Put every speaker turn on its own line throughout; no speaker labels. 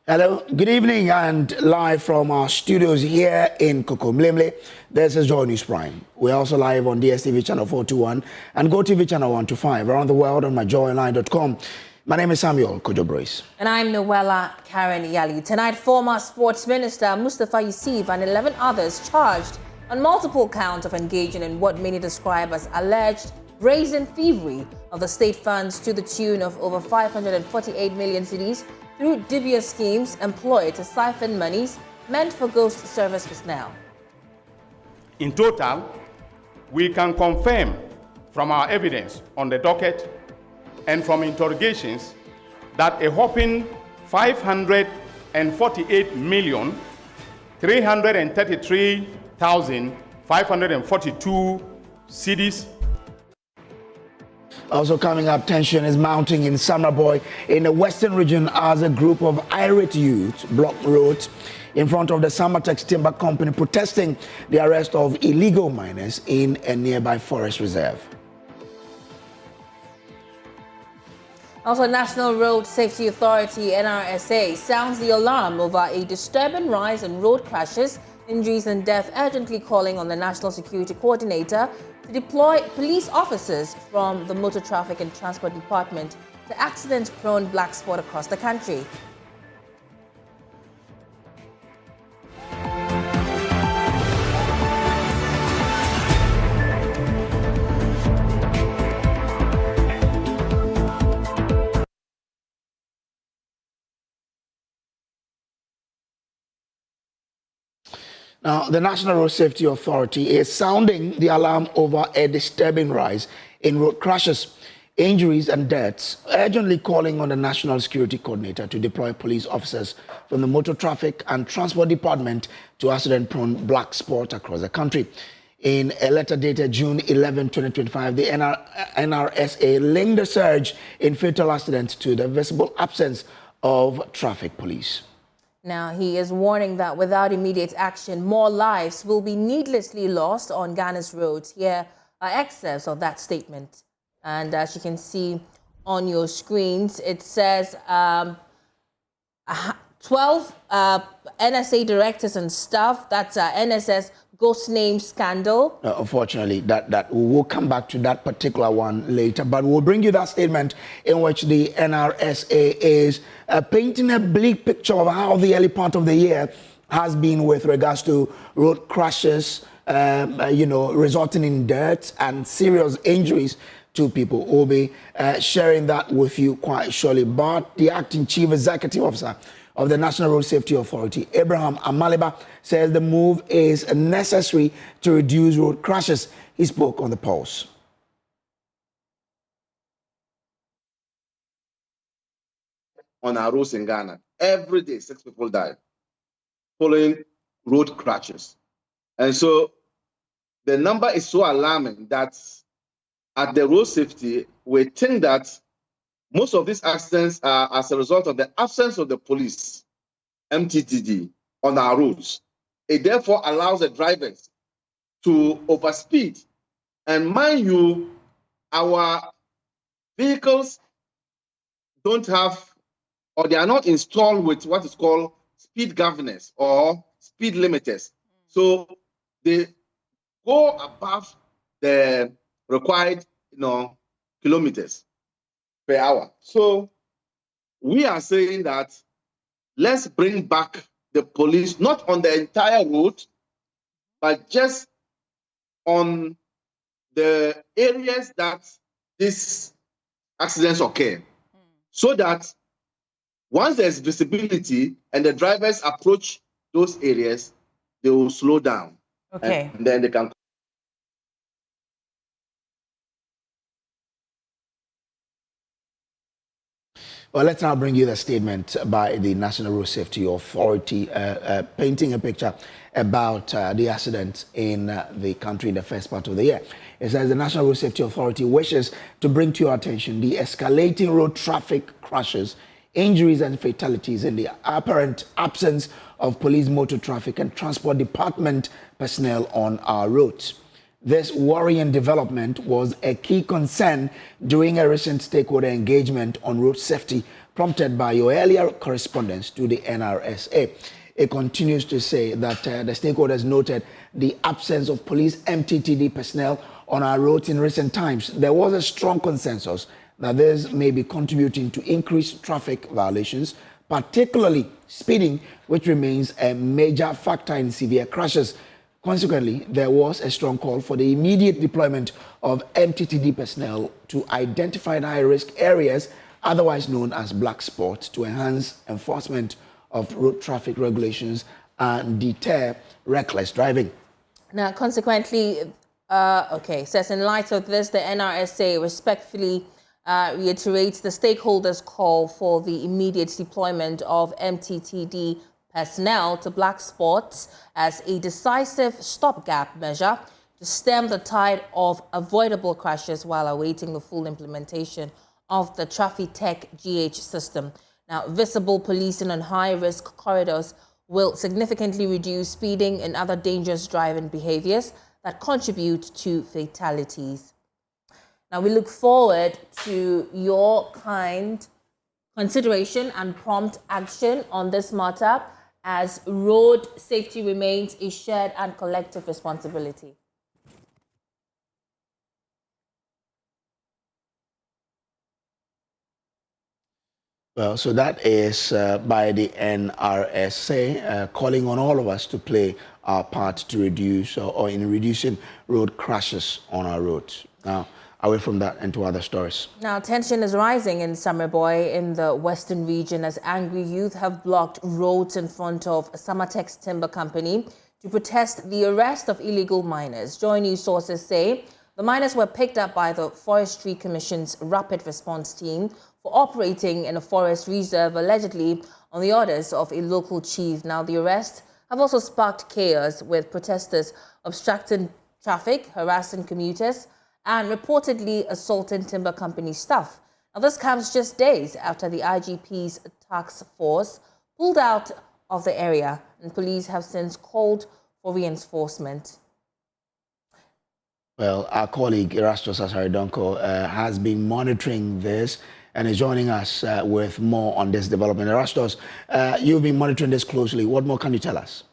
Hello, good evening, and live from our studios here in Kokomlemle, this is Joy News Prime. We're also live on DSTV channel 421 and GoTV channel 125 around the world on myjoyonline.com. My name is Samuel Kojo.
And I'm Noella Karen Yali. Tonight, former Sports Minister Mustafa Yusuf and 11 others charged on multiple counts of engaging in what many describe as alleged brazen thievery of the state funds to the tune of over 548 million cedis through dubious schemes employed to siphon monies meant for ghost service personnel.
In total, we can confirm from our evidence on the docket and from interrogations that a whopping 548,333,542 cedis.
Also coming up, tension is mounting in Samreboi in the western region as a group of irate youths blocked roads in front of the Samatex Timber Company protesting the arrest of illegal miners in a nearby forest reserve.
Also, National Road Safety Authority (NRSA) sounds the alarm over a disturbing rise in road crashes, injuries and death, urgently calling on the National Security Coordinator to deploy police officers from the Motor Traffic and Transport Department to accident-prone black spot across the country.
Now, the National Road Safety Authority is sounding the alarm over a disturbing rise in road crashes, injuries and deaths, urgently calling on the National Security Coordinator to deploy police officers from the Motor Traffic and Transport Department to accident-prone black spot across the country. In a letter dated June 11, 2025, the NRSA linked the surge in fatal accidents to the visible absence of traffic police.
Now, he is warning that without immediate action, more lives will be needlessly lost on Ghana's roads. Here are excerpts of that statement. And as you can see on your screens, it says 12 NSA directors and staff. That's NSS ghost name scandal.
Unfortunately, that we will come back to that particular one later, but we'll bring you that statement in which the NRSA is painting a bleak picture of how the early part of the year has been with regards to road crashes, resulting in deaths and serious injuries to people. We'll be sharing that with you quite shortly. But the acting chief executive officer of the National Road Safety Authority, Abraham Amaliba, says the move is necessary to reduce road crashes. He spoke on the Pulse.
On our roads in Ghana, every day 6 people die following road crashes. And so the number is so alarming that at the road safety, we think that most of these accidents are as a result of the absence of the police, MTTD, on our roads. It therefore allows the drivers to overspeed. And mind you, our vehicles don't have, or they are not installed with what is called speed governors or speed limiters. So they go above the required, kilometers per hour. So we are saying that let's bring back the police, not on the entire road, but just on the areas that these accidents occur, so that once there's visibility and the drivers approach those areas, they will slow down.
Okay.
And then they can.
Well, let's now bring you the statement by the National Road Safety Authority, painting a picture about the accidents in the country in the first part of the year. It says the National Road Safety Authority wishes to bring to your attention the escalating road traffic crashes, injuries and fatalities in the apparent absence of police, motor traffic and transport department personnel on our roads. This worrying development was a key concern during a recent stakeholder engagement on road safety prompted by your earlier correspondence to the NRSA. It continues to say that the stakeholders noted the absence of police MTTD personnel on our roads in recent times. There was a strong consensus that this may be contributing to increased traffic violations, particularly speeding, which remains a major factor in severe crashes. Consequently, there was a strong call for the immediate deployment of MTTD personnel to identify the high-risk areas, otherwise known as black spots, to enhance enforcement of road traffic regulations and deter reckless driving.
Now, consequently, says in light of this, the NRSA respectfully reiterates the stakeholders' call for the immediate deployment of MTTD personnel to black spots as a decisive stopgap measure to stem the tide of avoidable crashes while awaiting the full implementation of the Traffic Tech GH system. Now, visible policing on high-risk corridors will significantly reduce speeding and other dangerous driving behaviors that contribute to fatalities. Now, we look forward to your kind consideration and prompt action on this matter, as road safety remains a shared and collective responsibility.
Well, so that is by the NRSA calling on all of us to play our part to reduce or in reducing road crashes on our roads. Now, away from that and to other stories.
Now, tension is rising in Samreboi in the western region as angry youth have blocked roads in front of Samatex Timber Company to protest the arrest of illegal miners. Joy News sources say the miners were picked up by the Forestry Commission's Rapid Response Team for operating in a forest reserve, allegedly on the orders of a local chief. Now, the arrests have also sparked chaos, with protesters obstructing traffic, harassing commuters, and reportedly assaulting timber company staff. Now, this comes just days after the IGP's task force pulled out of the area, and police have since called for reinforcement.
Well, our colleague Erastus Asaridonko has been monitoring this and is joining us with more on this development. Erastus, you've been monitoring this closely. What more can you tell us?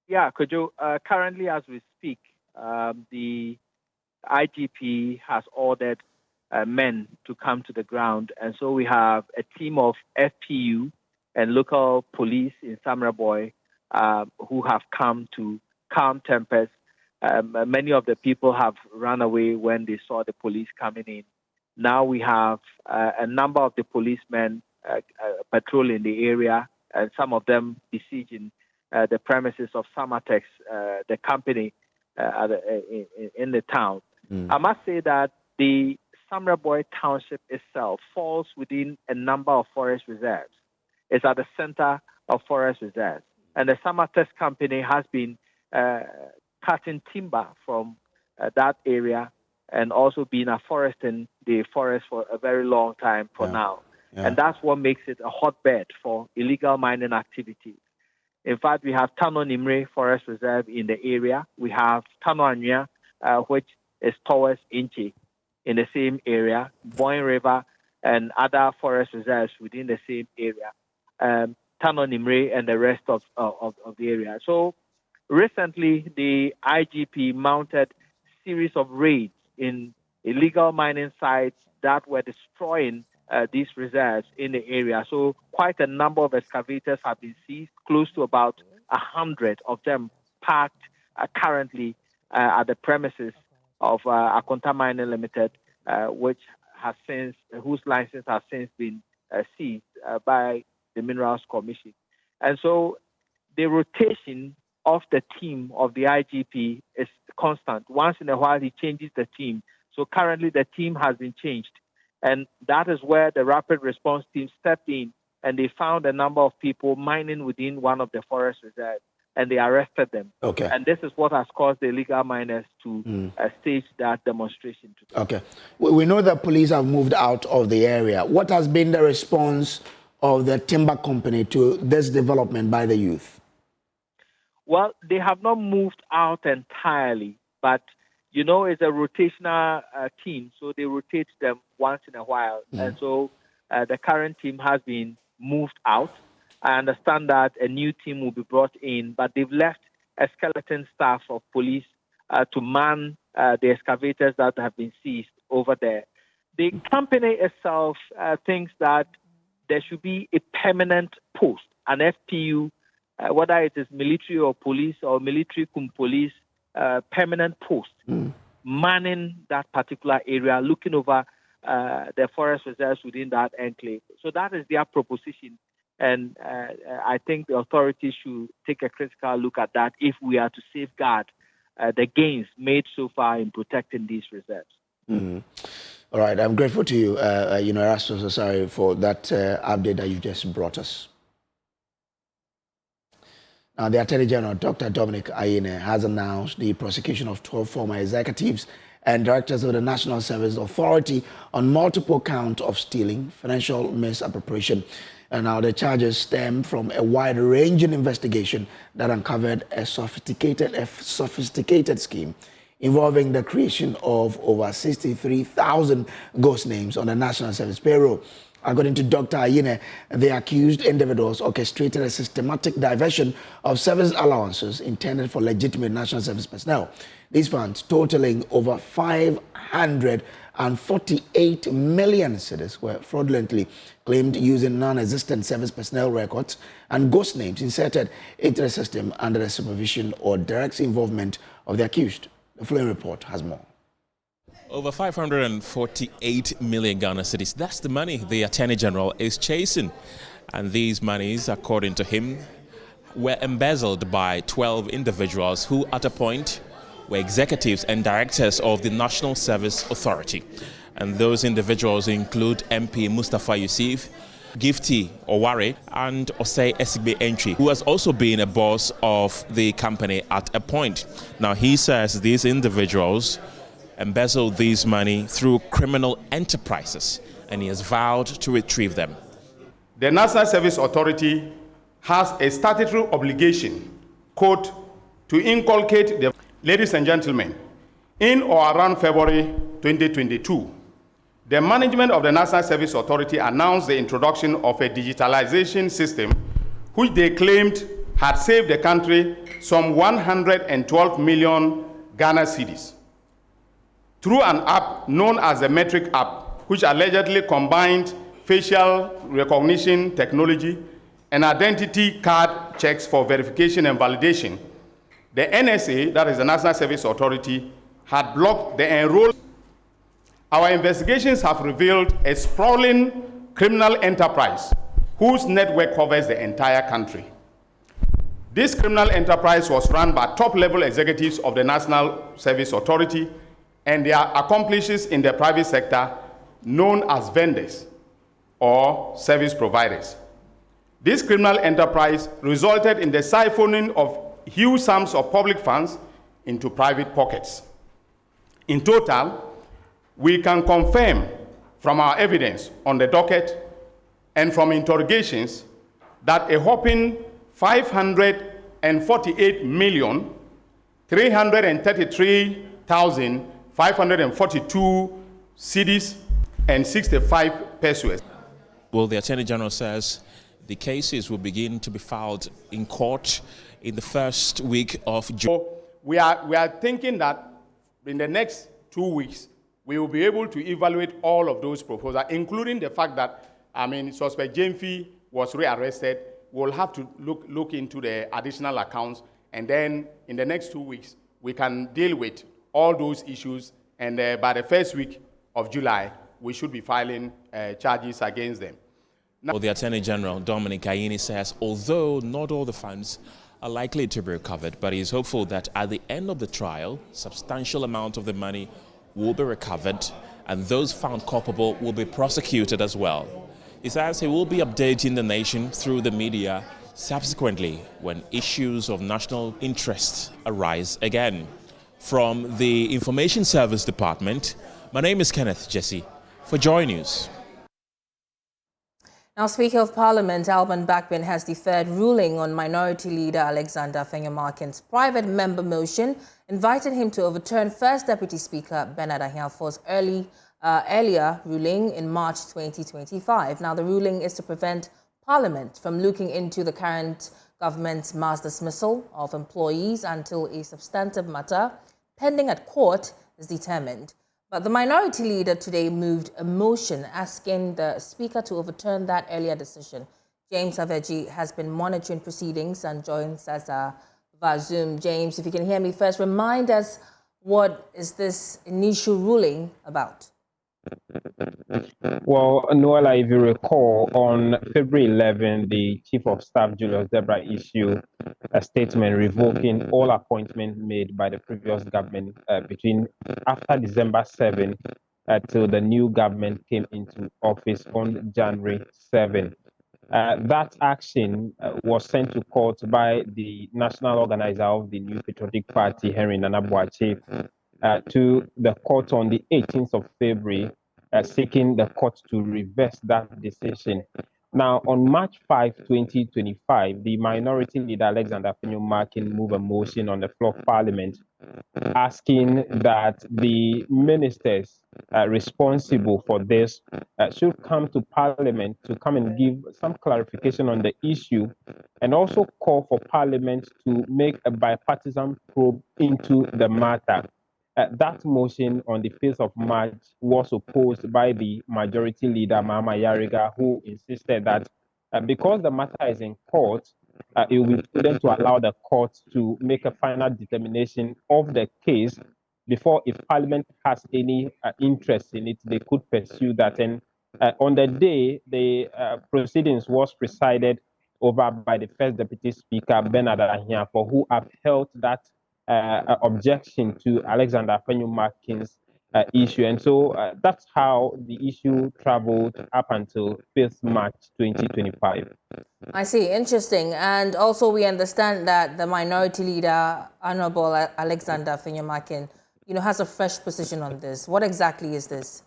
Yeah, Kojo, currently as we speak, the IGP has ordered men to come to the ground. And so we have a team of FPU and local police in Samreboi who have come to calm tempers. Many of the people have run away when they saw the police coming in. Now we have a number of the policemen patrolling the area, and some of them besieging the premises of Samatex, the company in the town. I must say that the Samreboi township itself falls within a number of forest reserves. It's at the center of forest reserves. And the Samatex company has been cutting timber from that area and also been afforesting the forest for a very long time now. Yeah. And that's what makes it a hotbed for illegal mining activities. In fact, we have Tano Nimre Forest Reserve in the area. We have Tano Anya, which is towards Inchi in the same area, Boyne River, and other forest reserves within the same area, Tano Nimre and the rest of the area. So recently, the IGP mounted a series of raids in illegal mining sites that were destroying these reserves in the area. So quite a number of excavators have been seized, close to about 100 of them parked currently at the premises of Akonta Mining Limited, whose license has since been seized by the Minerals Commission. And so the rotation of the team of the IGP is constant. Once in a while, he changes the team. So currently, the team has been changed. And that is where the Rapid Response Team stepped in, and they found a number of people mining within one of the forest reserves, and they arrested them.
Okay.
And this is what has caused the illegal miners to stage that demonstration today.
Okay. We know that police have moved out of the area. What has been the response of the timber company to this development by the youth?
Well, they have not moved out entirely, but you know, it's a rotational team, so they rotate them once in a while. And so the current team has been moved out. I understand that a new team will be brought in, but they've left a skeleton staff of police to man the excavators that have been seized over there. The company itself thinks that there should be a permanent post, an FPU, whether it is military or police or military cum police, permanent post, manning that particular area, looking over the forest reserves within that enclave. So that is their proposition. And I think the authorities should take a critical look at that if we are to safeguard the gains made so far in protecting these reserves.
All right, I'm grateful to you, Erastus Osari, for that update that you just brought us. Now, the Attorney General, Dr. Dominic Ayine, has announced the prosecution of 12 former executives and directors of the National Service Authority on multiple counts of stealing, financial misappropriation. And now the charges stem from a wide-ranging investigation that uncovered a sophisticated scheme involving the creation of over 63,000 ghost names on the National Service payroll. According to Dr. Ayine, the accused individuals orchestrated a systematic diversion of service allowances intended for legitimate National Service personnel. These funds, totaling over 548 million cedis, were fraudulently claimed using non-existent service personnel records and ghost names inserted into the system under the supervision or direct involvement of the accused. The following report has more.
Over 548 million Ghana cedis. That's the money the Attorney General is chasing. And these monies, according to him, were embezzled by 12 individuals who at a point were executives and directors of the National Service Authority. And those individuals include MP Mustafa Yusuf, Gifty Oware, and Osei Esigbe Entry, who has also been a boss of the company at a point. Now, he says these individuals embezzled this money through criminal enterprises, and he has vowed to retrieve them.
The National Service Authority has a statutory obligation, quote, to inculcate the... Ladies and gentlemen, in or around February 2022, the management of the National Service Authority announced the introduction of a digitalization system which they claimed had saved the country some 112 million Ghana cedis. Through an app known as the Metric app, which allegedly combined facial recognition technology and identity card checks for verification and validation, the NSA, that is the National Service Authority, had blocked the enrollment. Our investigations have revealed a sprawling criminal enterprise whose network covers the entire country. This criminal enterprise was run by top-level executives of the National Service Authority and their accomplices in the private sector known as vendors or service providers. This criminal enterprise resulted in the siphoning of huge sums of public funds into private pockets. In total, we can confirm from our evidence on the docket and from interrogations that a whopping 548,333,542 cedis and 65 pesos.
Well, the Attorney General says the cases will begin to be filed in court in the first week of June.
So we are thinking that in the next 2 weeks, we will be able to evaluate all of those proposals, including the fact that, suspect Jamefi was rearrested. We'll have to look into the additional accounts, and then in the next 2 weeks, we can deal with all those issues, and by the first week of July, we should be filing charges against them.
Now, the Attorney General, Dominic Ayine, says although not all the funds are likely to be recovered, but he is hopeful that at the end of the trial, substantial amount of the money will be recovered and those found culpable will be prosecuted as well. He says he will be updating the nation through the media subsequently when issues of national interest arise again. From the Information Service Department, my name is Kenneth Jesse for Joy News.
Now, Speaker of Parliament Alban Backben has deferred ruling on Minority Leader Alexander Afenyomarkin's private member motion, inviting him to overturn First Deputy Speaker Bernard Ahiafo's early earlier ruling in March 2025. Now, the ruling is to prevent Parliament from looking into the current government's mass dismissal of employees until a substantive matter pending at court is determined. But the minority leader today moved a motion asking the Speaker to overturn that earlier decision. James Aveji has been monitoring proceedings and joins us via Zoom. James, if you can hear me first, remind us, what is this initial ruling about?
Well, Noella, if you recall, on February 11, the Chief of Staff, Julius Debra, issued a statement revoking all appointments made by the previous government between after December 7 till the new government came into office on January 7. That action was sent to court by the national organizer of the New Patriotic Party, Henry Nana Boakye, to the court on the 18th of February, seeking the court to reverse that decision. Now, on March 5, 2025, the minority leader, Alexander Afenyo-Markin, moved a motion on the floor of Parliament asking that the ministers responsible for this should come to Parliament to come and give some clarification on the issue, and also call for Parliament to make a bipartisan probe into the matter. That motion on the 5th of March was opposed by the majority leader, Mahama Yariga, who insisted that because the matter is in court, it will be prudent to allow the court to make a final determination of the case before, if Parliament has any interest in it, they could pursue that. And on the day, the proceedings was presided over by the First Deputy Speaker, Bernard Ahiampong, who upheld that objection to Alexander Afenyo-Markin's issue. And so that's how the issue traveled up until 5th March 2025.
I see. Interesting. And also we understand that the minority leader, Honorable Alexander Afenyo-Markin, has a fresh position on this. What exactly is this?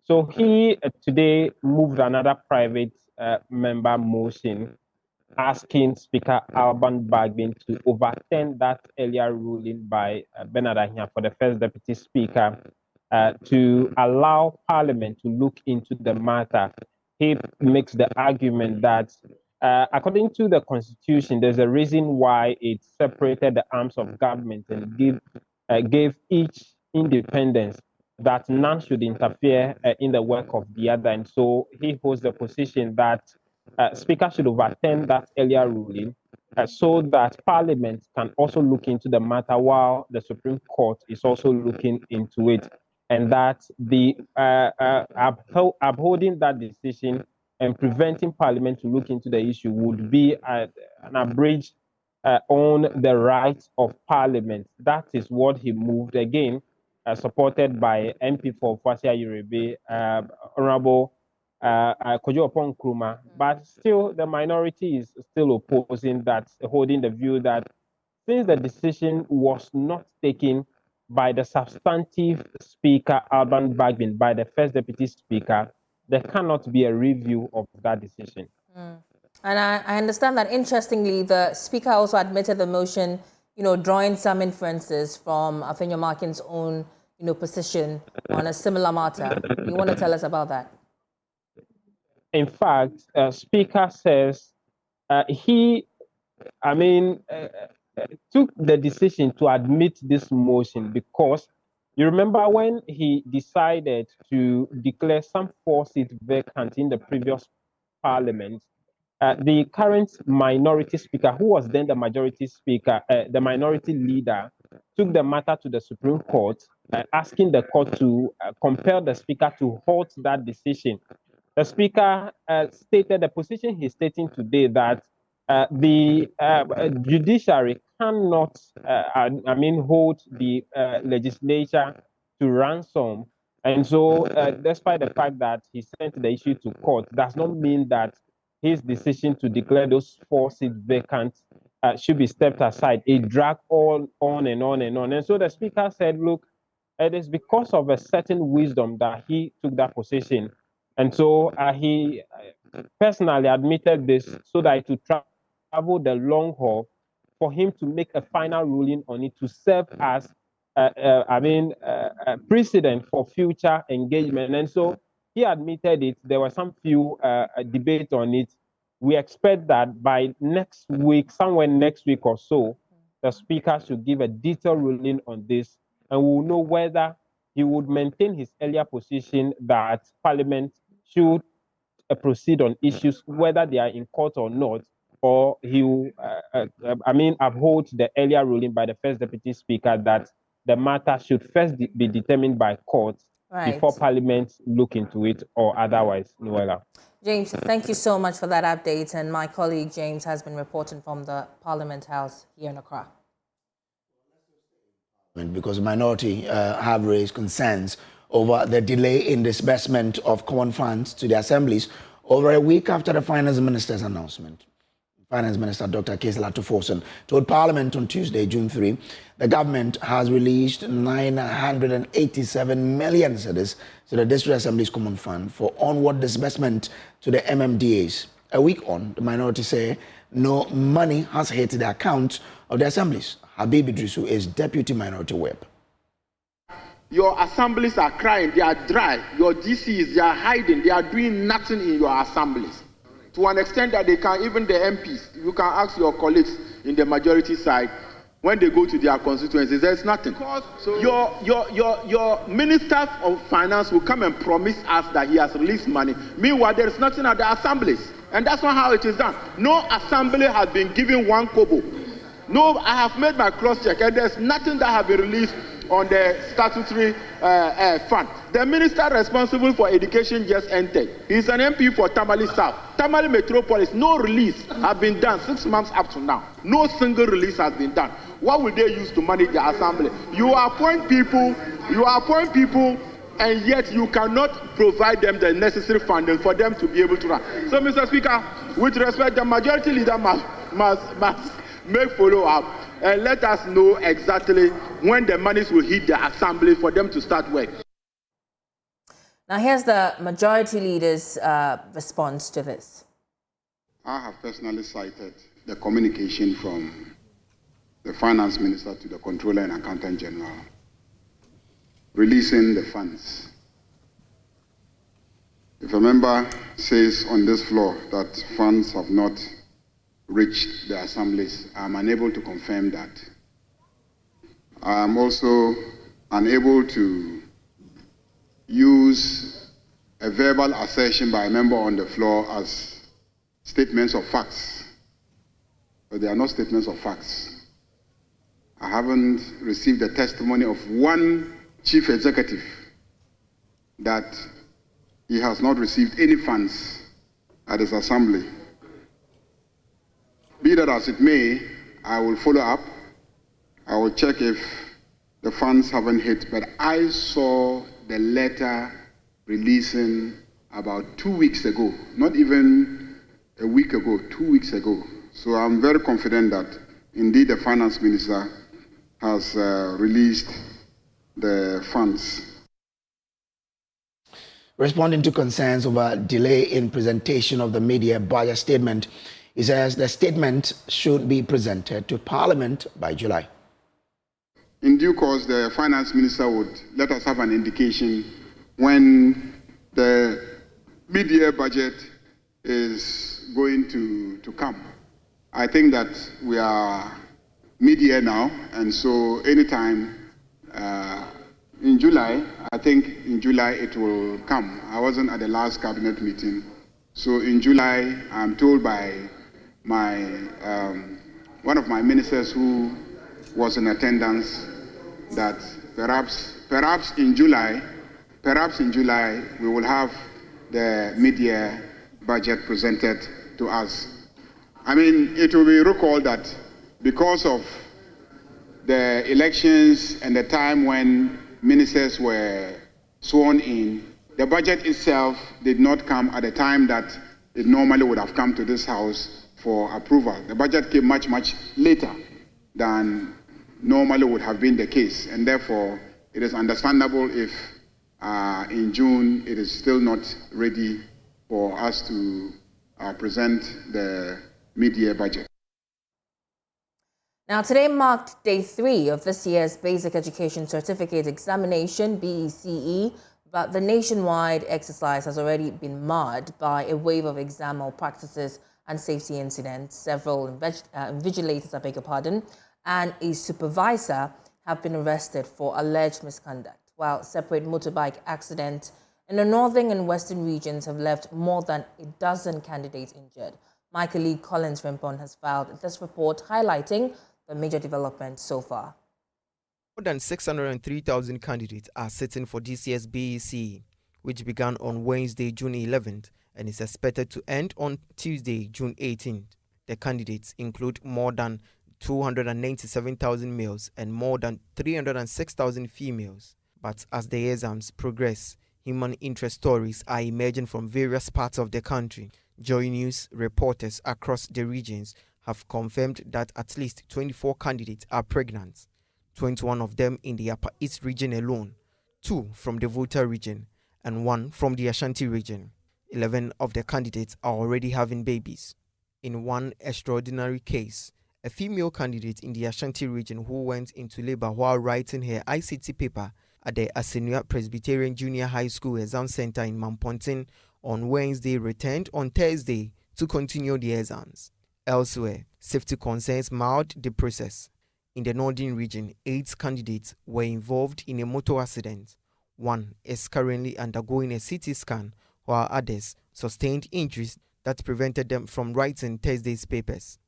So he today moved another private member motion asking Speaker Alban Bagbin to overturn that earlier ruling by Bernard Ahiampong for the First Deputy Speaker to allow Parliament to look into the matter. He makes the argument that according to the Constitution, there's a reason why it separated the arms of government and gave each independence, that none should interfere in the work of the other. And so he holds the position that Speaker should overturn that earlier ruling so that Parliament can also look into the matter while the Supreme Court is also looking into it, and that the upholding that decision and preventing Parliament to look into the issue would be an abridged on the rights of Parliament. That is what he moved, again, supported by MP for Fasia Yurebe, Honorable Kojo Opon Nkrumah, but still the minority is still opposing that, holding the view that since the decision was not taken by the substantive Speaker Alban Bagbin, by the First Deputy Speaker, there cannot be a review of that decision.
And I understand that, interestingly, the Speaker also admitted the motion, drawing some inferences from Afenyo-Markin's own, position on a similar matter. You want to tell us about that?
In fact, Speaker says he took the decision to admit this motion because you remember when he decided to declare some 4 seats vacant in the previous Parliament, the current minority speaker, who was then the majority speaker, the minority leader, took the matter to the Supreme Court, asking the court to compel the speaker to halt that decision. The speaker stated the position he's stating today, that the judiciary cannot, hold the legislature to ransom. And so, despite the fact that he sent the issue to court, does not mean that his decision to declare those 4 seats vacant should be stepped aside. It dragged on and on and on. And so the speaker said, look, it is because of a certain wisdom that he took that position. And so he personally admitted this so that it would travel the long haul for him to make a final ruling on it to serve as precedent for future engagement. And so he admitted it. There was some few debate on it. We expect that by next week, somewhere next week or so, the speaker should give a detailed ruling on this, and we will know whether he would maintain his earlier position that Parliament should proceed on issues, whether they are in court or not, or he will, uphold the earlier ruling by the first Deputy Speaker that the matter should first be determined by courts before Parliament look into it, or otherwise. Noella.
James, thank you so much for that update. And my colleague James has been reporting from the Parliament House here in Accra.
Because the minority have raised concerns over the delay in disbursement of common funds to the assemblies over a week after the Finance Minister's announcement. Finance Minister Dr. Kesla Tufosun told Parliament on Tuesday, June 3, the government has released 987 million cedis to the District Assembly's Common Fund for onward disbursement to the MMDAs. A week on, the minority say no money has hit the account of the assemblies. Habib Idrisu is Deputy Minority Whip.
Your assemblies are crying, they are dry. Your DCs, they are hiding, they are doing nothing in your assemblies. To an extent that they can, even the MPs, you can ask your colleagues in the majority side, when they go to their constituencies, there's nothing. So your Minister of Finance will come and promise us that he has released money. Meanwhile, there is nothing at the assemblies. And that's not how it is done. No assembly has been given one kobo. No, I have made my cross-check, and there's nothing that has been released on the statutory fund. The minister responsible for education just entered. He's an MP for Tamale South. Tamale Metropolis, no release has been done 6 months up to now. No single release has been done. What will they use to manage the assembly? You appoint people, and yet you cannot provide them the necessary funding for them to be able to run. So, Mr. Speaker, with respect, the majority leader must make follow-up and let us know exactly when the monies will hit the assembly for them to start work.
Now, here's the majority leader's response to this.
I have personally cited the communication from the Finance Minister to the Controller and Accountant General releasing the funds. If a member says on this floor that funds have not reached the assemblies, I'm unable to confirm that. I am also unable to use a verbal assertion by a member on the floor as statements of facts. But they are not statements of facts. I haven't received the testimony of one chief executive that he has not received any funds at his assembly. Be that as it may, I will follow up. I will check if the funds haven't hit, but I saw the letter releasing about 2 weeks ago, not even a week ago, 2 weeks ago. So I'm very confident that indeed the Finance Minister has released the funds.
Responding to concerns over delay in presentation of the media budget statement, he says the statement should be presented to Parliament by July.
In due course, the Finance Minister would let us have an indication when the mid-year budget is going to come. I think that we are mid-year now, and so anytime in July, I think in July it will come. I wasn't at the last cabinet meeting, so in July, I'm told by my one of my ministers who was in attendance that perhaps in July we will have the mid-year budget presented to us. I mean, it will be recalled that because of the elections and the time when ministers were sworn in, the budget itself did not come at the time that it normally would have come to this House for approval. The budget came much, much later than normally would have been the case, and therefore it is understandable if in June it is still not ready for us to present the mid-year budget.
Now, today marked day 3 of this year's Basic Education Certificate Examination, BECE, but the nationwide exercise has already been marred by a wave of exam malpractices and safety incidents. Several invigilators, and a supervisor have been arrested for alleged misconduct, while separate motorbike accidents in the northern and western regions have left more than a dozen candidates injured. My colleague Collins Rimpon has filed this report highlighting the major developments so far.
More than 603,000 candidates are sitting for this year's BECE, which began on Wednesday, June 11th, and is expected to end on Tuesday, June 18th. The candidates include more than 297,000 males and more than 306,000 females. But as the exams progress, human interest stories are emerging from various parts of the country. Joy News reporters across the regions have confirmed that at least 24 candidates are pregnant, 21 of them in the Upper East region alone, 2 from the Volta region, and 1 from the Ashanti region. 11 of the candidates are already having babies. In one extraordinary case, a female candidate in the Ashanti region who went into labor while writing her ICT paper at the Asenua Presbyterian Junior High School Exam Center in Mampontin on Wednesday returned on Thursday to continue the exams. Elsewhere, safety concerns marred the process. In the northern region, 8 candidates were involved in a motor accident. 1 is currently undergoing a CT scan, while others sustained injuries that prevented them from writing Thursday's papers.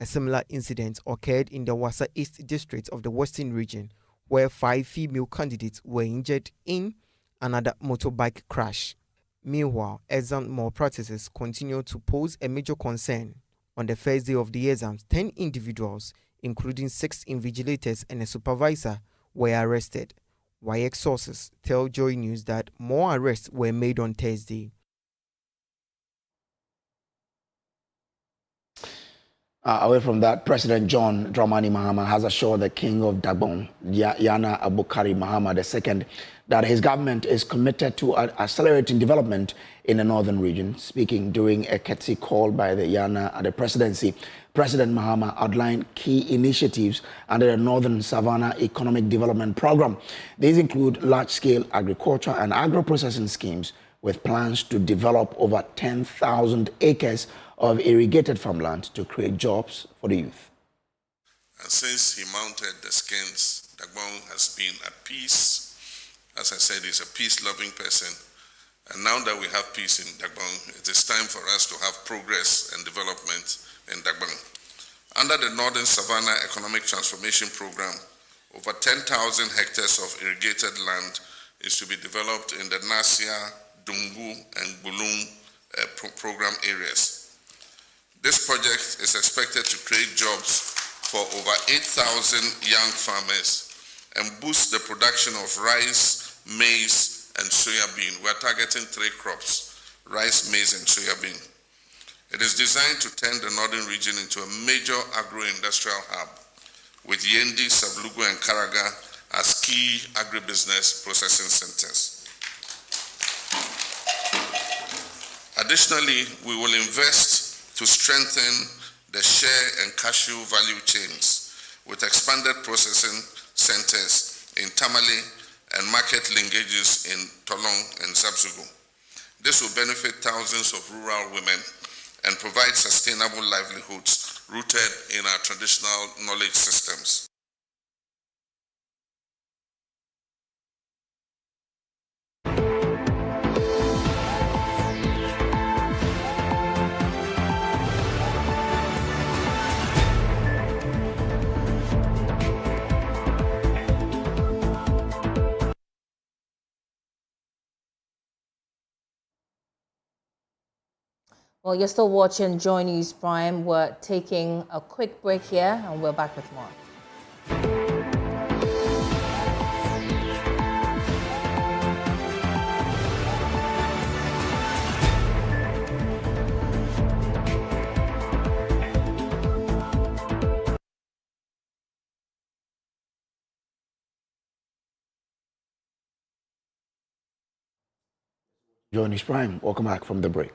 A similar incident occurred in the Wassa East district of the Western region, where 5 female candidates were injured in another motorbike crash. Meanwhile, exam malpractices continue to pose a major concern. On the first day of the exams, 10 individuals, including 6 invigilators and a supervisor, were arrested. YX sources tell Joy News that more arrests were made on Thursday.
Away from that, President John Dramani Mahama has assured the King of Dagbon, Yana Abukari Mahama II, that his government is committed to accelerating development in the northern region. Speaking during a courtesy call by the Yana at the presidency, President Mahama outlined key initiatives under the Northern Savannah Economic Development Program. These include large-scale agriculture and agro-processing schemes with plans to develop over 10,000 acres of irrigated farmland to create jobs for the youth.
And since he mounted the skins, Dagbon has been at peace. As I said, he's a peace-loving person. And now that we have peace in Dagbon, it is time for us to have progress and development in Dagbon. Under the Northern Savannah Economic Transformation Program, over 10,000 hectares of irrigated land is to be developed in the Nasia, Dungu, and Bulum program areas. This project is expected to create jobs for over 8,000 young farmers and boost the production of rice, maize, and soya bean. We are targeting 3 crops: rice, maize, and soya bean. It is designed to turn the northern region into a major agro-industrial hub, with Yendi, Savlugu, and Karaga as key agribusiness processing centers. Additionally, we will invest to strengthen the share and cashew value chains with expanded processing centers in Tamale and market linkages in Tolong and Zabzugu. This will benefit thousands of rural women and provide sustainable livelihoods rooted in our traditional knowledge systems.
Well, you're still watching Joy News Prime. We're taking a quick break here, and we're back with more.
Joy News Prime, welcome back from the break.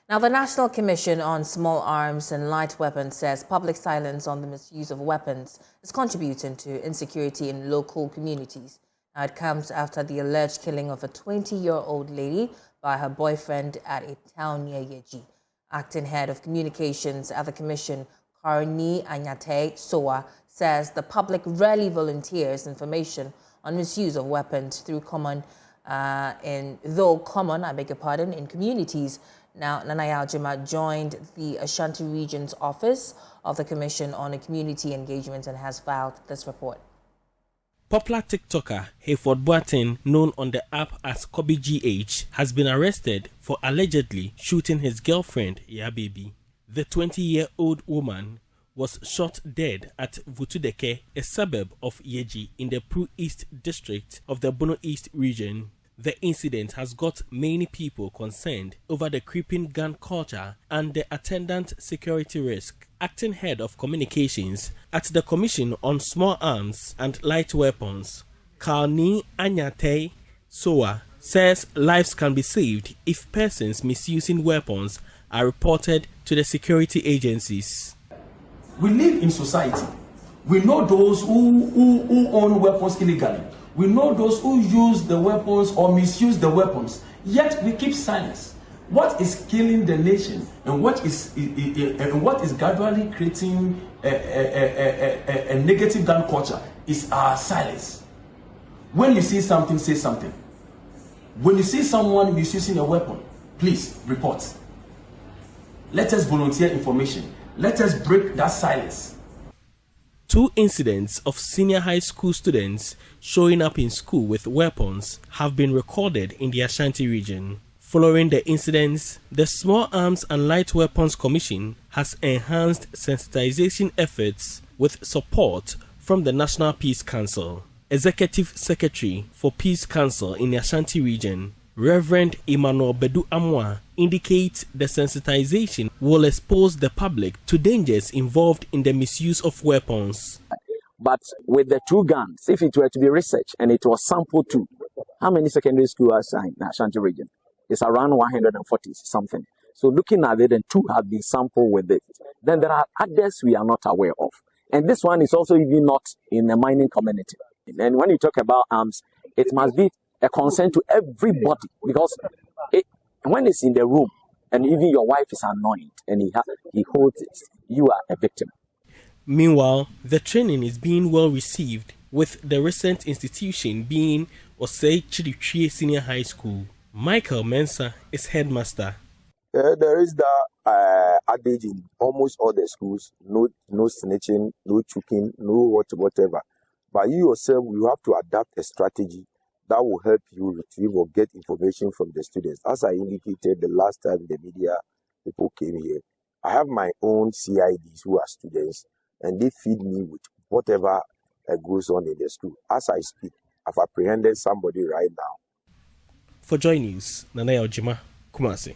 Now, the National Commission on Small Arms and Light Weapons says public silence on the misuse of weapons is contributing to insecurity in local communities. Now, it comes after the alleged killing of a 20-year-old lady by her boyfriend at a town near Yeji. Acting head of communications at the commission, Karni Anyate Soa, says the public rarely volunteers information on misuse of weapons through common in communities. Now, Nanaya Aljuma joined the Ashanti Region's Office of the Commission on Community Engagement and has filed this report.
Popular TikToker Hayford Boateng, known on the app as Kobe GH, has been arrested for allegedly shooting his girlfriend, Yababy. The 20-year-old woman was shot dead at Vutudeke, a suburb of Yeji in the Pru East district of the Bono East region. The incident has got many people concerned over the creeping gun culture and the attendant security risk. Acting head of communications at the Commission on Small Arms and Light Weapons, Karni Anyate Soa, says lives can be saved if persons misusing weapons are reported to the security agencies.
We live in society. We know those who own weapons illegally. We know those who use the weapons or misuse the weapons. Yet we keep silence. What is killing the nation and what is gradually creating a negative gun culture is our silence. When you see something, say something. When you see someone misusing a weapon, please report. Let us volunteer information. Let us break that silence.
2 incidents of senior high school students showing up in school with weapons have been recorded in the Ashanti region. Following the incidents, the Small Arms and Light Weapons Commission has enhanced sensitization efforts with support from the National Peace Council. Executive Secretary for Peace Council in the Ashanti region, Reverend Emmanuel Bedu Amwa, indicates the sensitization will expose the public to dangers involved in the misuse of weapons.
But with the 2 guns, if it were to be researched and it was sampled too, how many secondary schools are in the Ashanti region? It's around 140 something. So looking at it, and 2 have been sampled with it. Then there are others we are not aware of. And this one is also even not in the mining community. And when you talk about arms, it must be a concern to everybody, because when it's in the room and even your wife is annoyed and he holds it, you are a victim.
Meanwhile, the training is being well received, with the recent institution being Osei Chidikwie Senior High School. Michael Mensah is headmaster.
There is the adage in almost all the schools: no snitching, no choking, no whatever. But you yourself, you have to adapt a strategy that will help you retrieve or get information from the students. As I indicated the last time the media people came here, I have my own CIDs who are students, and they feed me with whatever goes on in the school. As I speak, I've apprehended somebody right now.
For Joy News, Nanaya Aljuma, Kumasi.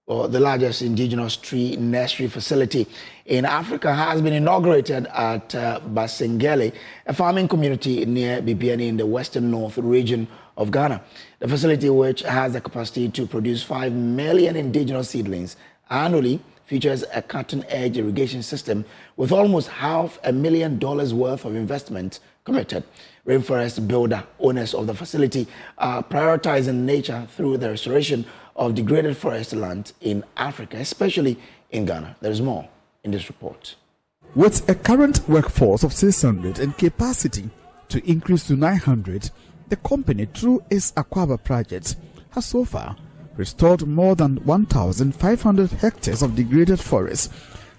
Well, the largest indigenous tree nursery facility in Africa has been inaugurated at Basengele, a farming community near Bibiani in the western north region of Ghana. The facility, which has the capacity to produce 5 million indigenous seedlings annually, features a cutting-edge irrigation system with almost $500,000 worth of investment committed. Rainforest Builder, owners of the facility, are prioritizing nature through the restoration of degraded forest land in Africa, especially in Ghana. There is more in this report.
With a current workforce of 600 and capacity to increase to 900, the company, through its Aquaba project, has so far restored more than 1,500 hectares of degraded forests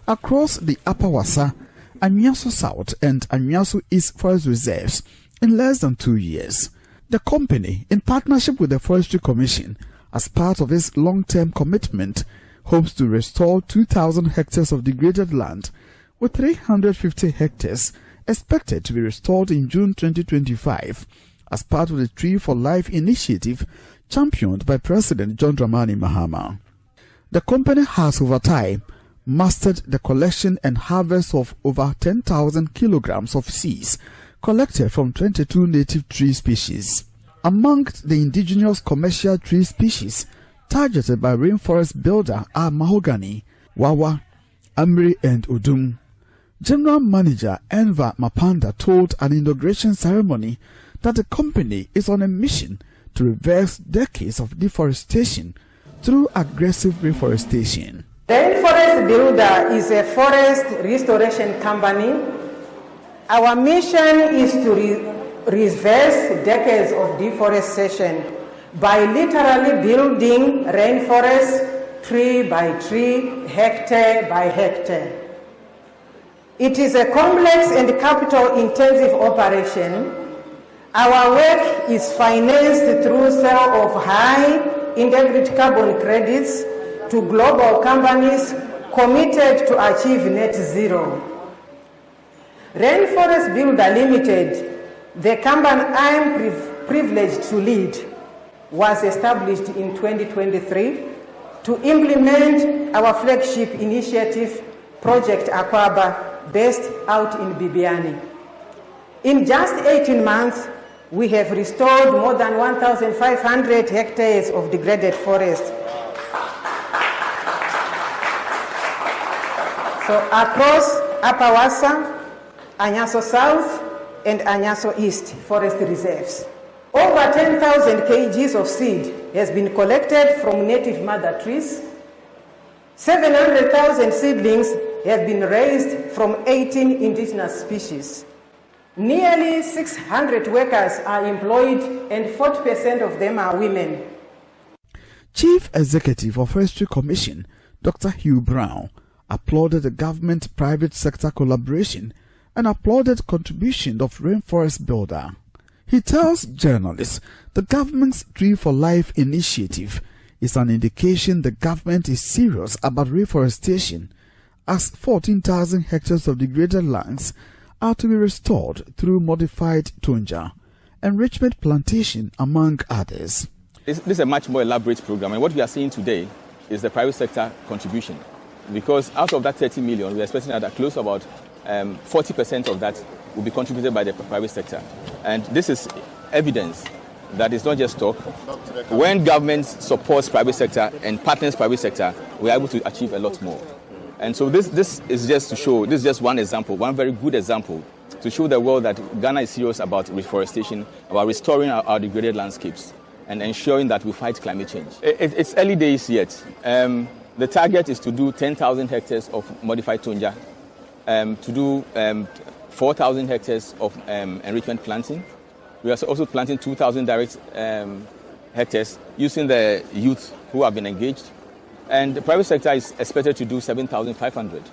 across the Upper Wassa, Amiaso South and Amiaso East forest reserves in less than 2 years. The company, in partnership with the Forestry Commission, as part of its long-term commitment, hopes to restore 2,000 hectares of degraded land, with 350 hectares expected to be restored in June 2025 as part of the Tree for Life initiative championed by President John Dramani Mahama. The company has over time mastered the collection and harvest of over 10,000 kilograms of seeds collected from 22 native tree species. Among the indigenous commercial tree species, targeted by Rainforest Builder are mahogany, wawa, amri, and udum. General Manager Enver Mapanda told an inauguration ceremony that the company is on a mission to reverse decades of deforestation through aggressive reforestation.
Rainforest Builder is a forest restoration company. Our mission is to reverse decades of deforestation by literally building rainforests tree by tree, hectare by hectare. It is a complex and capital-intensive operation. Our work is financed through sale of high-integrity carbon credits to global companies committed to achieve net zero. Rainforest Builder Limited, the company I am privileged to lead, was established in 2023 to implement our flagship initiative, Project Akwaba, based out in Bibiani. In just 18 months, we have restored more than 1,500 hectares of degraded forest. So across Upper Wassa, Anyaso South, and Anyaso East forest reserves. Over 10,000 kgs of seed has been collected from native mother trees. 700,000 seedlings have been raised from 18 indigenous species. Nearly 600 workers are employed and 40% of them are women.
Chief Executive of Forestry Commission, Dr. Hugh Brown, applauded the government-private sector collaboration and applauded contribution of Rainforest Builder. He tells journalists the government's Tree for Life initiative is an indication the government is serious about reforestation, as 14,000 hectares of degraded lands are to be restored through modified tonja, enrichment plantation, among others.
This is a much more elaborate program, and what we are seeing today is the private sector contribution. Because out of that 30 million, we are expecting that close to about 40% of that will be contributed by the private sector. And this is evidence that it's not just talk. When government supports private sector and partners private sector, we are able to achieve a lot more. And so this is just to show, this is just one example, one very good example, to show the world that Ghana is serious about reforestation, about restoring our degraded landscapes, and ensuring that we fight climate change. It's early days yet. The target is to do 10,000 hectares of modified tonja, to do 4,000 hectares of enrichment planting. We are also planting 2,000 direct hectares using the youth who have been engaged. And the private sector is expected to do 7,500.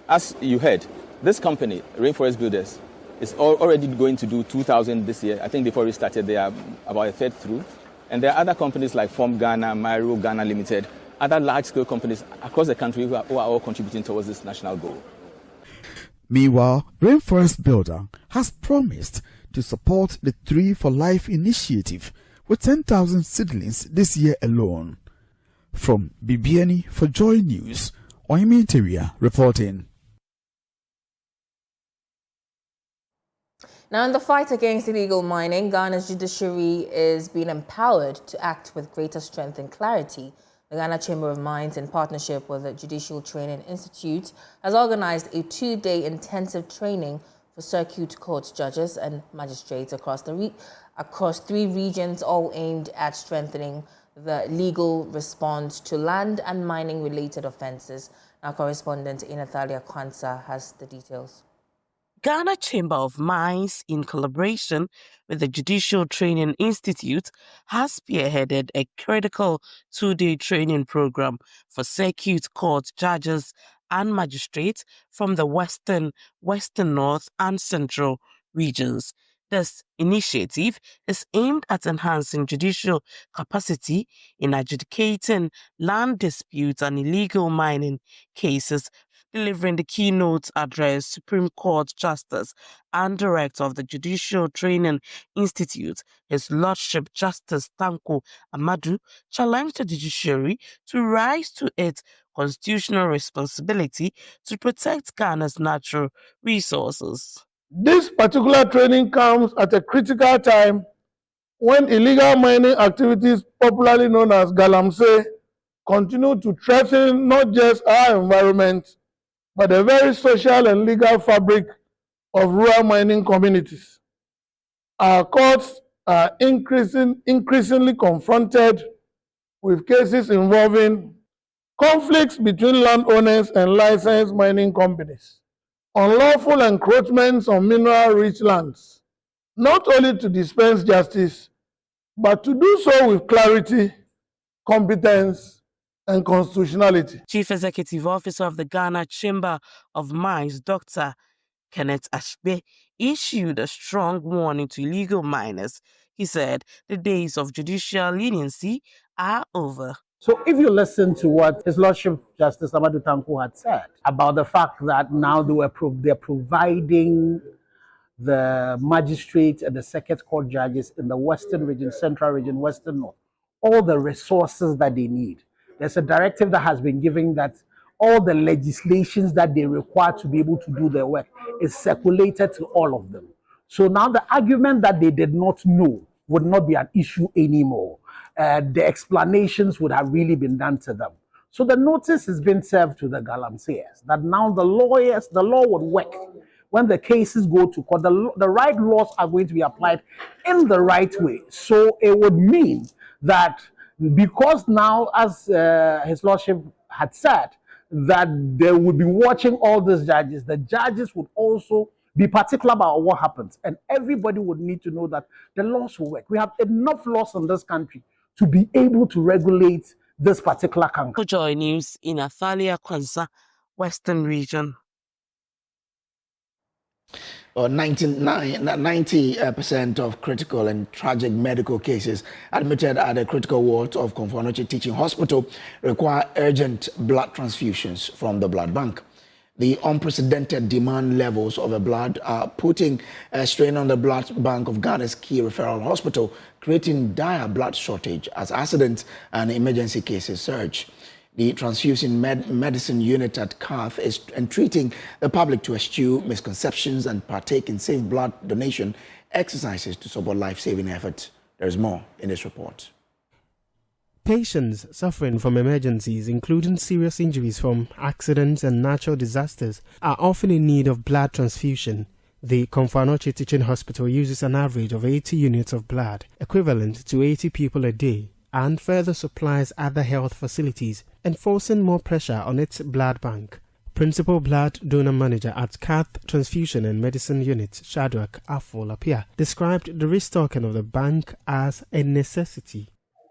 As you heard, this company, Rainforest Builders, is already going to do 2,000 this year. I think they've already started. They are about a third through. And there are other companies like Form Ghana, Myro Ghana Limited, other large-scale companies across the country who are all contributing towards this national goal.
Meanwhile, Rainforest Builder has promised to support the Tree for Life initiative with 10,000 seedlings this year alone. From Bibiani for Joy News, Oimi Interior reporting.
Now, in the fight against illegal mining, Ghana's judiciary is being empowered to act with greater strength and clarity. The Ghana Chamber of Mines, in partnership with the Judicial Training Institute, has organized a 2-day intensive training for circuit court judges and magistrates across 3 regions, all aimed at strengthening the legal response to land and mining-related offences. Our correspondent Inathalia Kwanzaa has the details.
Ghana Chamber of Mines, in collaboration with the Judicial Training Institute, has spearheaded a critical 2-day training program for circuit court judges and magistrates from the Western, North and Central regions. This initiative is aimed at enhancing judicial capacity in adjudicating land disputes and illegal mining cases. Delivering the keynote address, Supreme Court Justice and Director of the Judicial Training Institute, His Lordship Justice Tanko Amadu, challenged the judiciary to rise to its constitutional responsibility to protect Ghana's natural resources.
This particular training comes at a critical time when illegal mining activities, popularly known as galamsey, continue to threaten not just our environment, but the very social and legal fabric of rural mining communities. Our courts are increasingly confronted with cases involving conflicts between landowners and licensed mining companies, unlawful encroachments on mineral-rich lands, not only to dispense justice, but to do so with clarity, competence, and constitutionality.
Chief Executive Officer of the Ghana Chamber of Mines, Dr. Kenneth Ashbe, issued a strong warning to illegal miners. He said the days of judicial leniency are over.
So if you listen to what His Lordship Justice Amadou Tanko had said about the fact that now they're providing the magistrate and the circuit court judges in the Western region, Central region, Western North, all the resources that they need. There's a directive that has been given that all the legislations that they require to be able to do their work is circulated to all of them. So now the argument that they did not know would not be an issue anymore. The explanations would have really been done to them. So the notice has been served to the galamseyers that now the law would work. When the cases go to court, the right laws are going to be applied in the right way. So it would mean that because now, as His Lordship had said, that they would be watching all these judges, the judges would also be particular about what happens. And everybody would need to know that the laws will work. We have enough laws in this country to be able to regulate this particular country.
Joy News in Athalia, Kwanza, Western Region.
90% of critical and tragic medical cases admitted at the critical ward of Komfo Teaching Hospital require urgent blood transfusions from the blood bank. The unprecedented demand levels of the blood are putting a strain on the blood bank of Ghana's key referral hospital, creating dire blood shortage as accidents and emergency cases surge. The transfusion medicine unit at CARTH is entreating the public to eschew misconceptions and partake in safe blood donation exercises to support life-saving efforts. There's more in this report.
Patients suffering from emergencies, including serious injuries from accidents and natural disasters, are often in need of blood transfusion. The Komfo Teaching Hospital uses an average of 80 units of blood, equivalent to 80 people a day, and further supplies other health facilities, enforcing more pressure on its blood bank. Principal Blood Donor Manager at CARTH Transfusion and Medicine Unit, Shadrach Afolapia, described the restocking of the bank as a necessity.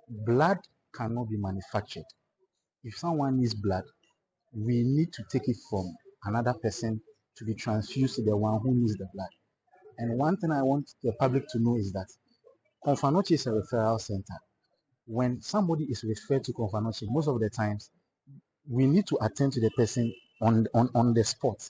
Blood cannot be manufactured. If someone needs blood, we need to take it from another person to be transfused to the one who needs the blood. And one thing I want the public to know is that Komfo is a referral center. When somebody is referred to Komfo, most of the times we need to attend to the person on the spot.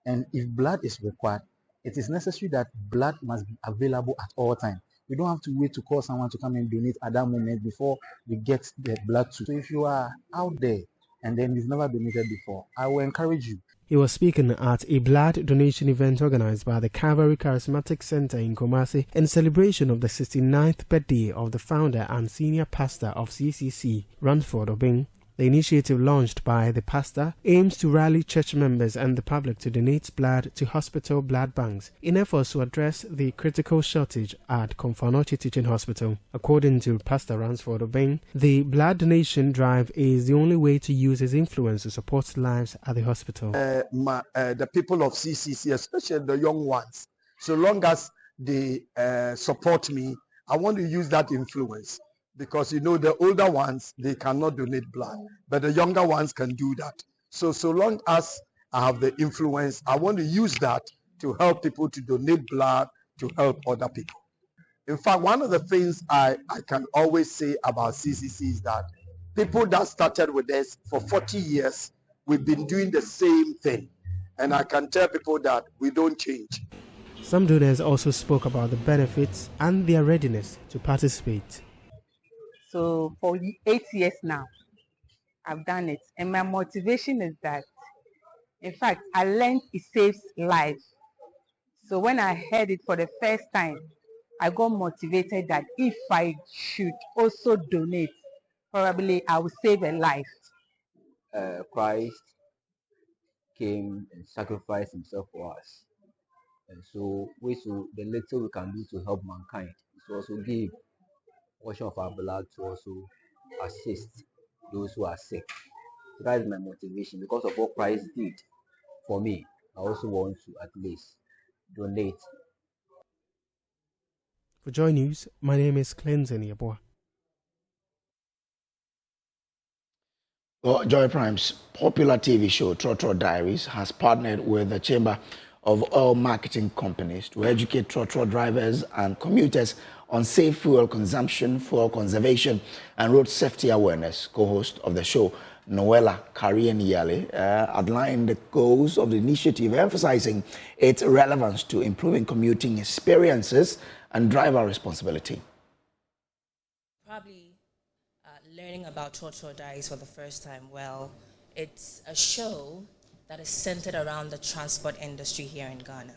And if blood is required, it is necessary that blood must be available at all times. We don't have to wait to call someone to come and donate at that moment before we get the blood to. So if you are out there and then you've never donated before, I will encourage you.
He was speaking at a blood donation event organized by the Calvary Charismatic Center in Kumasi in celebration of the 69th birthday of the founder and senior pastor of CCC, Rainforest Builder. The initiative, launched by the pastor, aims to rally church members and the public to donate blood to hospital blood banks in efforts to address the critical shortage at Komfo Teaching Hospital. According to Pastor Rainforest Builder, the blood donation drive is the only way to use his influence to support lives at the hospital.
The people of CCC, especially the young ones, so long as they support me, I want to use that influence. Because you know the older ones, they cannot donate blood, but the younger ones can do that. So long as I have the influence, I want to use that to help people to donate blood to help other people. In fact, one of the things I can always say about CCC is that people that started with us for 40 years, we've been doing the same thing. And I can tell people that we don't change.
Some donors also spoke about the benefits and their readiness to participate.
So for 8 years now, I've done it. And my motivation is that, in fact, I learned it saves lives. So when I heard it for the first time, I got motivated that if I should also donate, probably I will save a life.
Christ came and sacrificed himself for us. And so the little we can do to help mankind is to also give portion of our blood to also assist those who are sick. So that is my motivation. Because of what Christ did for me, I also want to at least donate.
For Joy News, my name is Cleansing Yeboah.
Well, Joy Prime's popular TV show, TRO Diaries, has partnered with the Chamber of Oil Marketing Companies to educate TRO drivers and commuters on safe fuel consumption, fuel conservation, and road safety awareness. Co-host of the show, Noella Karian-Yale, outlined the goals of the initiative, emphasizing its relevance to improving commuting experiences and driver responsibility.
Probably learning about TRO Diaries for the first time. Well, it's a show that is centered around the transport industry here in Ghana.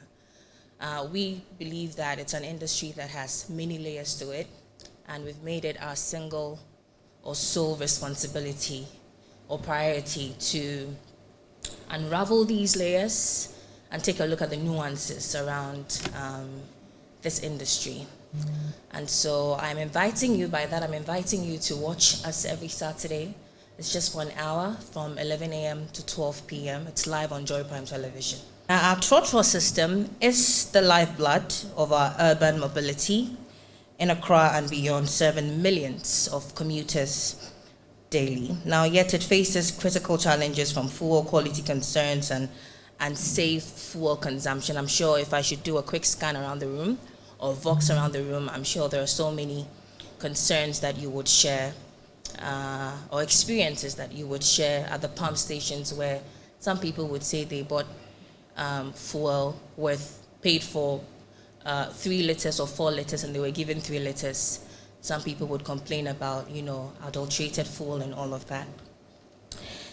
We believe that it's an industry that has many layers to it, and we've made it our single or sole responsibility or priority to unravel these layers and take a look at the nuances around this industry. And so I'm inviting you to watch us every Saturday. It's just for an hour from 11 a.m. to 12 p.m. It's live on Joy Prime Television. Now, our TRO system is the lifeblood of our urban mobility in Accra and beyond, serving millions of commuters daily. Now, yet it faces critical challenges from fuel quality concerns and safe fuel consumption. I'm sure if I should do a quick scan around the room or vox around the room, I'm sure there are so many concerns that you would share or experiences that you would share at the pump stations, where some people would say they bought fuel paid for 3 liters or 4 liters and they were given 3 liters. Some people would complain about, adulterated fuel and all of that.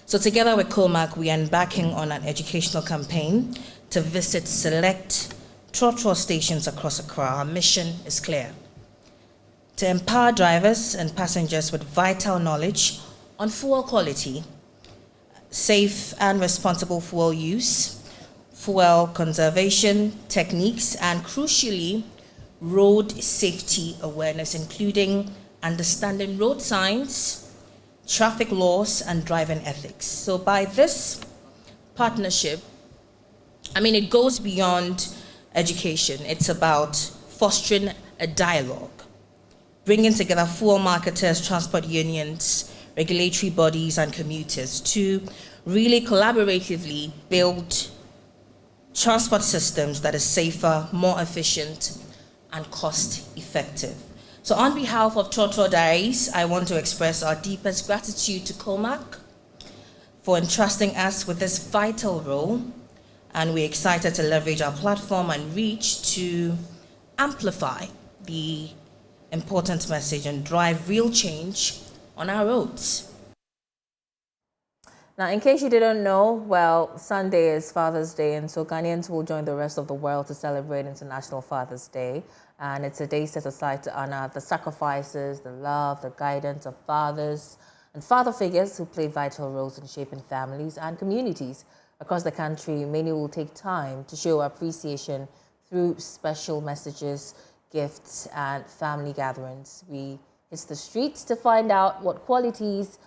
So together with COMAC, we are embarking on an educational campaign to visit select TRO stations across Accra. Our mission is clear: to empower drivers and passengers with vital knowledge on fuel quality, safe and responsible fuel use, fuel conservation techniques, and crucially, road safety awareness, including understanding road signs, traffic laws, and driving ethics. So by this partnership, it goes beyond education. It's about fostering a dialogue, bringing together fuel marketers, transport unions, regulatory bodies, and commuters to really collaboratively build transport systems that is safer, more efficient, and cost-effective. So on behalf of TRO Diaries, I want to express our deepest gratitude to COMAC for entrusting us with this vital role, and we're excited to leverage our platform and reach to amplify the important message and drive real change on our roads.
Now, in case you didn't know, well, Sunday is Father's Day, and so Ghanaians will join the rest of the world to celebrate International Father's Day. And it's a day set aside to honor the sacrifices, the love, the guidance of fathers and father figures who play vital roles in shaping families and communities. Across the country, many will take time to show appreciation through special messages, gifts, and family gatherings. We hit the streets to find out what qualities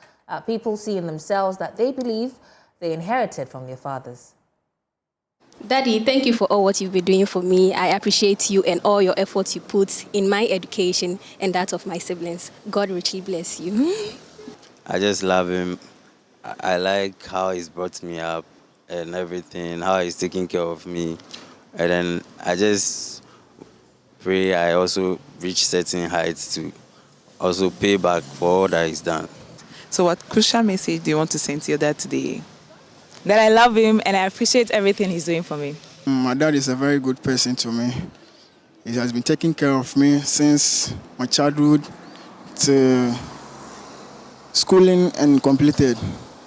people see in themselves that they believe they inherited from their fathers.
Daddy, thank you for all what you've been doing for me. I appreciate you and all your efforts you put in my education and that of my siblings. God richly bless you.
I just love him. I like how he's brought me up and everything, how he's taking care of me. And then I just pray I also reach certain heights to also pay back for all that he's done.
So what crucial message do you want to send to your dad today? That I love him and I appreciate everything he's doing for me.
My dad is a very good person to me. He has been taking care of me since my childhood to schooling and completed.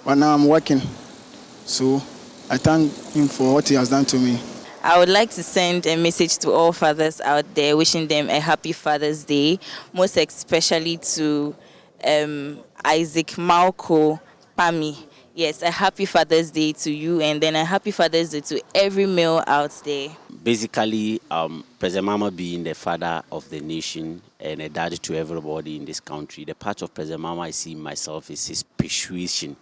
But now I'm working. So I thank him for what he has done to me.
I would like to send a message to all fathers out there, wishing them a happy Father's Day, most especially to Isaac Malco Pami. Yes, a happy Father's Day to you, and then a happy Father's Day to every male out there.
Basically, President Mahama being the father of the nation and a dad to everybody in this country, the part of President Mahama I see myself is his persuasion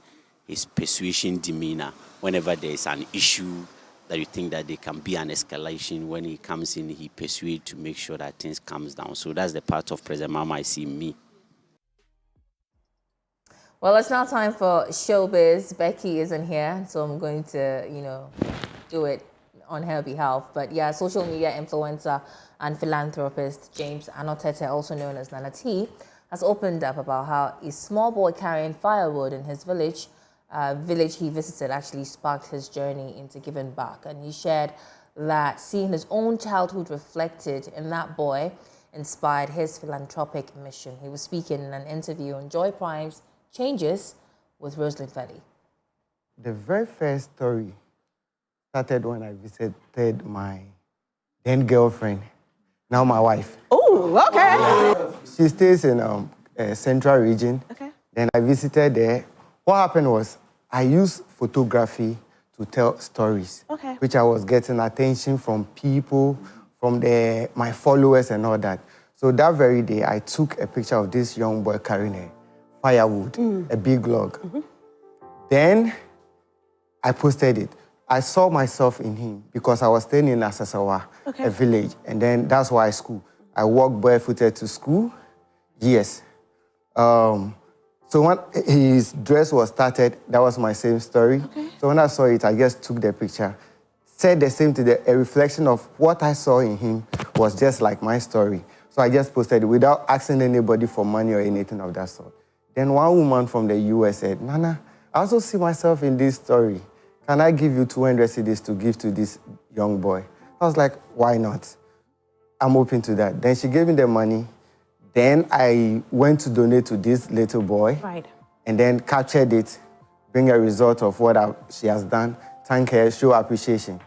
demeanor. Whenever there is an issue that you think that there can be an escalation, when he comes in, he persuades to make sure that things comes down. So that's the part of President Mahama I see in me.
Well, it's now time for showbiz. Becky isn't here, so I'm going to, do it on her behalf. But yeah, social media influencer and philanthropist James Anotete, also known as Nana T, has opened up about how a small boy carrying firewood in his village he visited actually sparked his journey into giving back. And he shared that seeing his own childhood reflected in that boy inspired his philanthropic mission. He was speaking in an interview on Joy Prime's Changes with Rosalind Feli.
The very first story started when I visited my then girlfriend, now my wife.
Oh, okay.
She stays in Central Region.
Okay.
Then I visited there. What happened was I used photography to tell stories,
okay,
which I was getting attention from people, from my followers and all that. So that very day, I took a picture of this young boy carrying a firewood, a big log. Then I posted it. I saw myself in him because I was staying in Asasawa, a village, and then that's why I walked barefooted to school. Yes. So when his dress was started, that was my same story. Okay. So when I saw it, I just took the picture, said the same to a reflection of what I saw in him was just like my story. So I just posted it without asking anybody for money or anything of that sort. Then one woman from the US said, Nana, I also see myself in this story. Can I give you 200 cedis to give to this young boy? I was like, why not? I'm open to that. Then she gave me the money. Then I went to donate to this little boy.
Right.
And then captured it, bring a result of what she has done, thank her, show appreciation.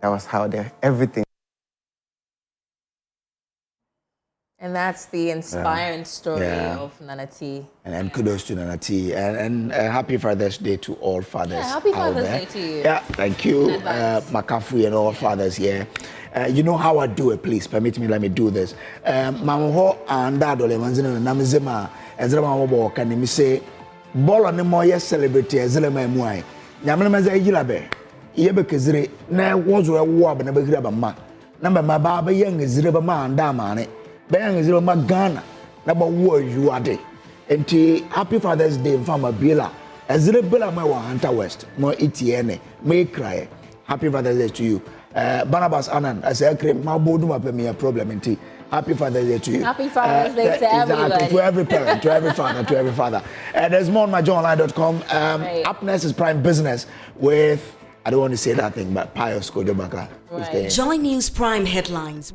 That was how everything.
And that's the inspiring story of Nana T.
And kudos to Nana T. And happy Father's Day to all fathers.
Yeah, happy Father's
out there.
Day to you.
Yeah, thank you, Makafui and all fathers here. You know how I do it, please permit me, let me do this. Mamaho and Dad ole manzina namizema ezra mamo kan me say bolo ne mo ye celebrity ezra mamuai. Nyamna maza yila be. Ye be kezire na wozo ewo aba na be gira ba ma. Na ba ba ba ye ngezire ba ma anda ma ne. Bang is my Ghana, number one you are there. And happy Father's Day from Abila. As the Bella my Hunter West, more ETN, may cry. Happy Father's Day to you. Barnabas Annan, as I cream, my bodum up me a problem in tea. Happy Father's Day to you.
Happy Father's Day to everybody.
To every parent, to every father, to every father. There's more on myjohnonline.com. Up next is Prime Business with, I don't want to say that thing, but Pius Kodobaka.
Joy News Prime headlines.